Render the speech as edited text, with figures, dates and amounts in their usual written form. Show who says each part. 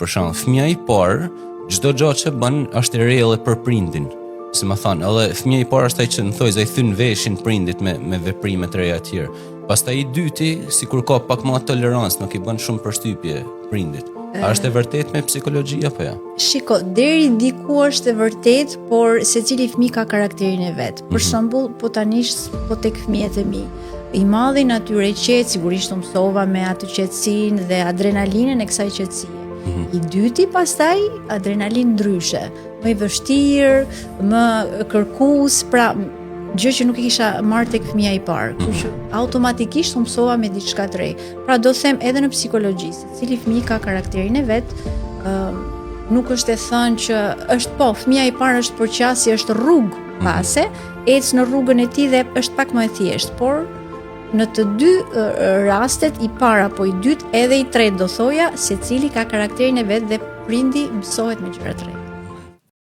Speaker 1: Për shembull, fëmia I parë, çdo gjë që bën është e rrellë për prindin. Si më thon, edhe fëmia I parë është ai që në thojë ai thyn veshin prindit me veprime të reja të tjera. Pastaj I dyti, sikur ka pak më tolerancë, nuk I bën shumë përshtypje prindit. A është e vërtet me psikologjia apo jo?
Speaker 2: Shiko, deri diku është e vërtet, por secili fëmijë ka karakterin e vet. Për shembull, po tek fëmijët e mi, I madhi natyre qetë, sigurisht u mësova me atë qetësinë dhe adrenalinën e kësaj qetësie. I dyti pastaj adrenalin ndryshe, më I vështirë, më kërkues, pra gjë që nuk I kisha marrë tek fëmia I parë, kështu që automatikisht u mësova me diçka të re. Pra do them edhe në psikologjisë, secili fëmijë ka karakterin e vet, nuk është e thënë që është fëmia I parë është përqasje, është rrugë pase, ec në rrugën e tij dhe është pak më e thjeshtë, por në të dy rastet, I para apo I dytë edhe I tretë do thoja, secili ka karakterin e vet dhe prindi mësohet me gjëra të reja.